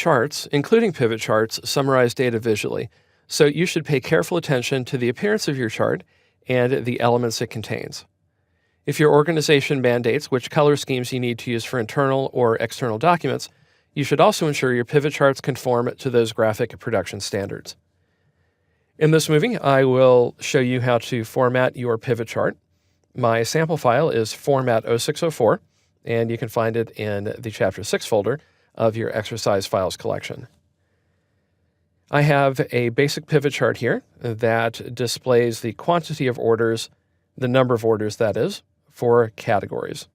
Charts, including pivot charts, summarize data visually, so you should pay careful attention to the appearance of your chart and the elements it contains. If your organization mandates which color schemes you need to use for internal or external documents, you should also ensure your pivot charts conform to those graphic production standards. In this movie, I will show you how to format your pivot chart. My sample file is format 0604, and you can find it in the Chapter 6 folder of your exercise files collection. I have a basic pivot chart here that displays the quantity of orders, the number of orders that is, for categories.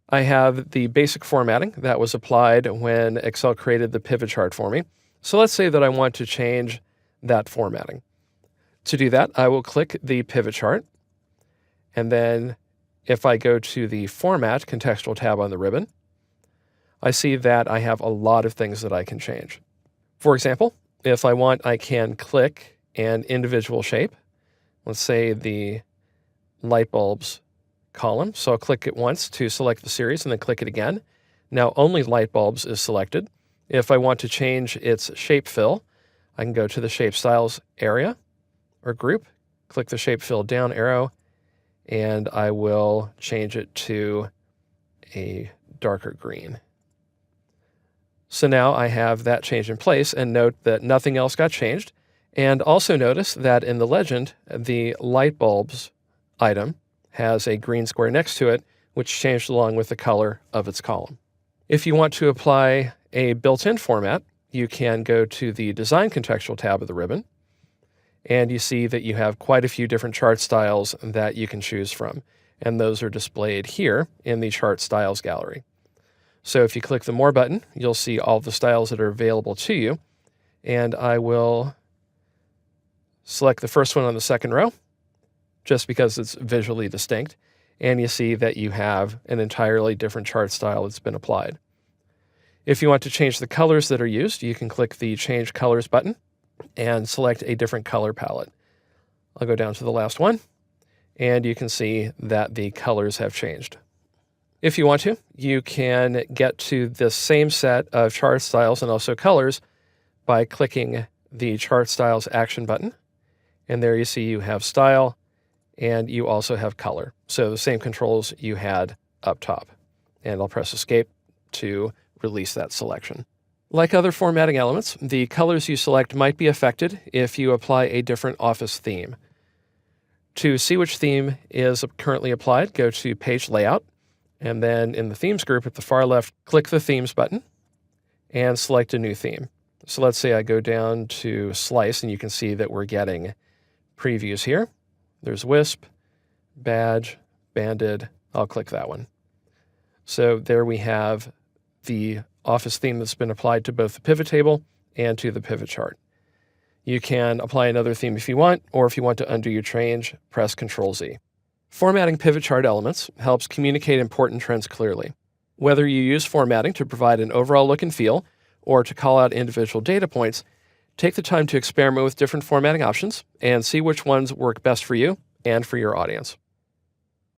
I have the basic formatting that was applied when Excel created the pivot chart for me. So let's say that I want to change that formatting. To do that, I will click the pivot chart, and then if I go to the Format contextual tab on the ribbon, I see that I have a lot of things that I can change. For example, if I want, I can click an individual shape. Let's say the light bulbs column. So I'll click it once to select the series and then click it again. Now only light bulbs is selected. If I want to change its shape fill, I can go to the Shape Styles area or group, click the Shape Fill down arrow, and I will change it to a darker green. So now I have that change in place, and note that nothing else got changed. And also notice that in the legend, the light bulbs item has a green square next to it, which changed along with the color of its column. If you want to apply a built-in format, you can go to the Design Contextual tab of the ribbon, and you see that you have quite a few different chart styles that you can choose from, and those are displayed here in the Chart Styles gallery. So if you click the More button, you'll see all the styles that are available to you, and I will select the first one on the second row, just because it's visually distinct, and you see that you have an entirely different chart style that's been applied. If you want to change the colors that are used, you can click the Change Colors button and select a different color palette. I'll go down to the last one, and you can see that the colors have changed. If you want to, you can get to this same set of chart styles and also colors by clicking the Chart Styles Action button. And there you see you have style and you also have color. So the same controls you had up top. And I'll press Escape to release that selection. Like other formatting elements, the colors you select might be affected if you apply a different Office theme. To see which theme is currently applied, go to Page Layout, and then in the Themes group at the far left, click the Themes button and select a new theme. So let's say I go down to Slice, and you can see that we're getting previews here. There's Wisp, Badge, Banded. I'll click that one. So there we have the Office theme that's been applied to both the pivot table and to the pivot chart. You can apply another theme if you want, or if you want to undo your change, press Ctrl-Z. Formatting pivot chart elements helps communicate important trends clearly. Whether you use formatting to provide an overall look and feel, or to call out individual data points, take the time to experiment with different formatting options and see which ones work best for you and for your audience.